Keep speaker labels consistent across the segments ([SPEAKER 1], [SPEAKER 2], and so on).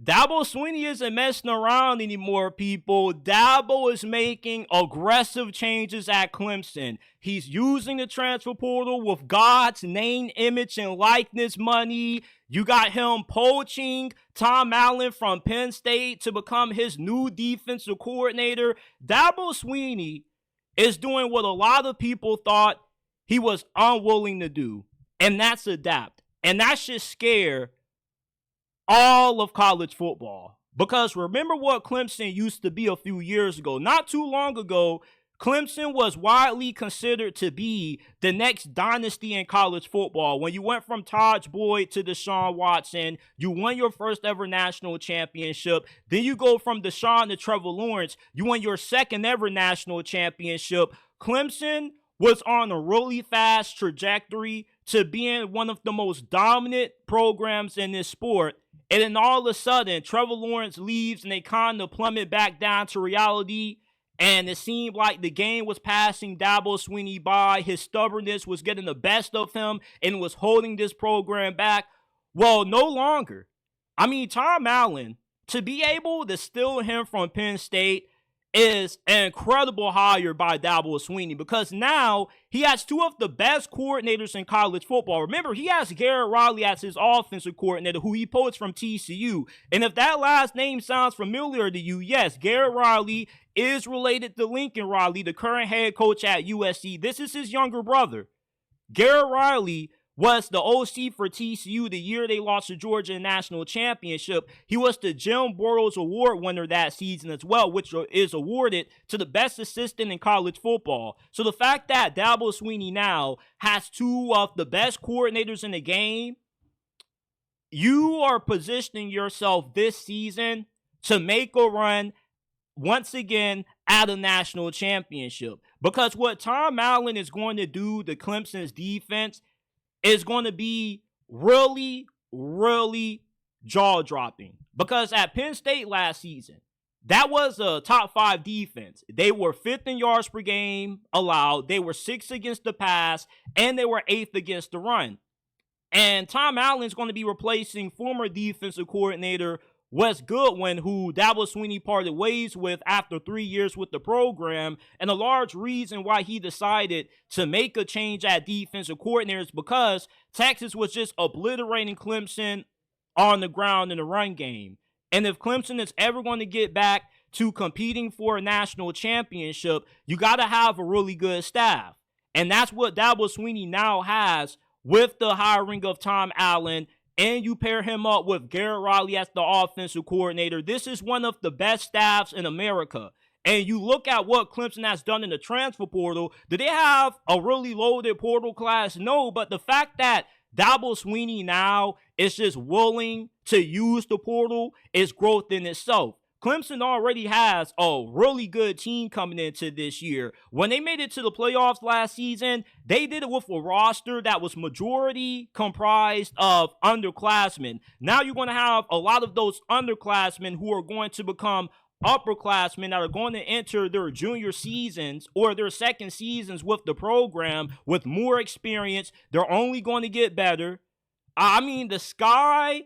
[SPEAKER 1] Dabo Swinney isn't messing around anymore, people. Dabo is making aggressive changes at Clemson. He's using the transfer portal with God's name, image, and likeness money. You got him poaching Tom Allen from Penn State to become his new defensive coordinator. Dabo Swinney is doing what a lot of people thought he was unwilling to do, and that's adapt. And that should scare all of college football. Because remember what Clemson used to be a few years ago. Not too long ago, Clemson was widely considered to be the next dynasty in college football. When you went from Taj Boyd to Deshaun Watson, you won your first ever national championship. Then you go from Deshaun to Trevor Lawrence, you won your second ever national championship. Clemson was on a really fast trajectory to being one of the most dominant programs in this sport. And then all of a sudden, Trevor Lawrence leaves and they kind of plummet back down to reality. And it seemed like the game was passing Dabo Swinney by. His stubbornness was getting the best of him and was holding this program back. Well, no longer. I mean, Tom Allen, to be able to steal him from Penn State is an incredible hire by Dabo Swinney, because now he has two of the best coordinators in college football. Remember, he has Garrett Riley as his offensive coordinator, who he poached from TCU. And if that last name sounds familiar to you, yes, Garrett Riley is related to Lincoln Riley, the current head coach at USC. This is his younger brother. Garrett Riley was the OC for TCU the year they lost to Georgia in the national championship. He was the Jim Bortles Award winner that season as well, which is awarded to the best assistant in college football. So the fact that Dabo Swinney now has two of the best coordinators in the game, you are positioning yourself this season to make a run once again at a national championship. Because what Tom Allen is going to do to Clemson's defense is going to be really, really jaw-dropping. Because at Penn State last season, that was a top 5 defense. They were 5th in yards per game allowed. They were 6th against the pass, and they were 8th against the run. And Tom Allen's going to be replacing former defensive coordinator Wes Goodwin, who Dabo Swinney parted ways with after 3 years with the program. And a large reason why he decided to make a change at defensive coordinator is because Texas was just obliterating Clemson on the ground in the run game. And if Clemson is ever going to get back to competing for a national championship, you got to have a really good staff. And that's what Dabo Swinney now has with the hiring of Tom Allen. And you pair him up with Garrett Riley as the offensive coordinator. This is one of the best staffs in America. And you look at what Clemson has done in the transfer portal. Do they have a really loaded portal class? No, but the fact that Dabo Swinney now is just willing to use the portal is growth in itself. Clemson already has a really good team coming into this year. When they made it to the playoffs last season, they did it with a roster that was majority comprised of underclassmen. Now you're going to have a lot of those underclassmen who are going to become upperclassmen that are going to enter their junior seasons or their second seasons with the program with more experience. They're only going to get better. I mean, the sky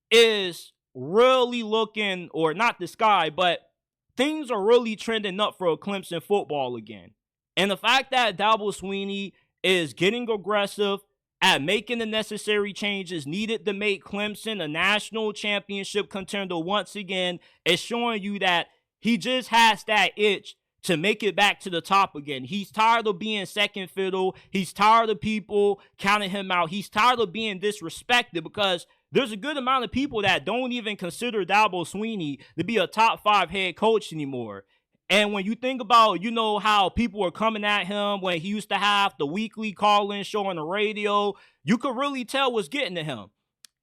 [SPEAKER 1] is really looking, or not the sky, but things are really trending up for Clemson football again. And the fact that Dabo Swinney is getting aggressive at making the necessary changes needed to make Clemson a national championship contender once again is showing you that he just has that itch to make it back to the top again. He's tired of being second fiddle. He's tired of people counting him out. He's tired of being disrespected, because there's a good amount of people that don't even consider Dabo Swinney to be a top 5 head coach anymore. And when you think about, how people were coming at him when he used to have the weekly call-in show on the radio, you could really tell what's getting to him.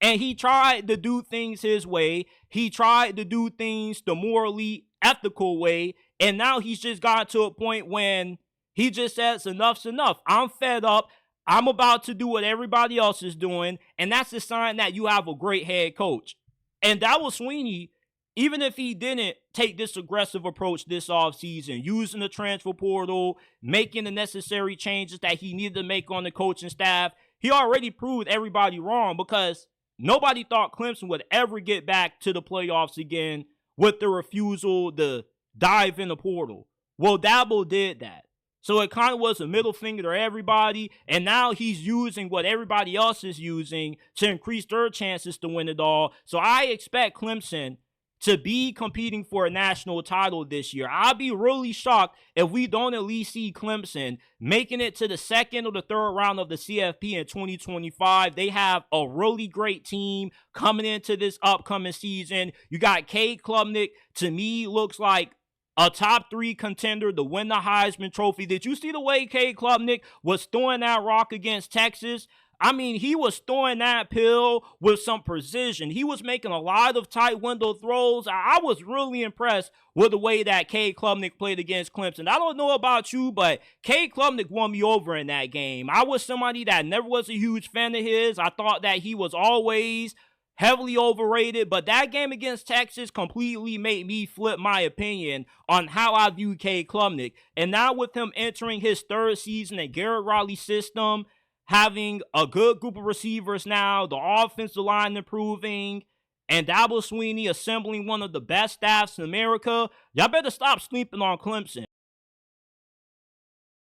[SPEAKER 1] And he tried to do things his way. He tried to do things the morally ethical way. And now he's just gotten to a point when he just says enough's enough. I'm fed up. I'm about to do what everybody else is doing, and that's a sign that you have a great head coach. And Dabo Swinney, even if he didn't take this aggressive approach this offseason, using the transfer portal, making the necessary changes that he needed to make on the coaching staff, he already proved everybody wrong, because Nobody thought Clemson would ever get back to the playoffs again with the refusal to dive in the portal. Well, Dabo did that. So it kind of was a middle finger to everybody, and now he's using what everybody else is using to increase their chances to win it all. So I expect Clemson to be competing for a national title this year. I'll be really shocked if we don't at least see Clemson making it to the second or the third round of the CFP in 2025. They have a really great team coming into this upcoming season. You got Cade Klubnik, to me, looks like a top 3 contender to win the Heisman Trophy. Did you see the way Cade Klubnik was throwing that rock against Texas? I mean, he was throwing that pill with some precision. He was making a lot of tight window throws. I was really impressed with the way that Cade Klubnik played against Clemson. I don't know about you, but Cade Klubnik won me over in that game. I was somebody that never was a huge fan of his. I thought that he was always heavily overrated, but that game against Texas completely made me flip my opinion on how I view Cade Klubnik. And now with him entering his 3rd season in Garrett Riley's system, having a good group of receivers now, the offensive line improving, and Dabo Swinney assembling one of the best staffs in America, y'all better stop sleeping on Clemson.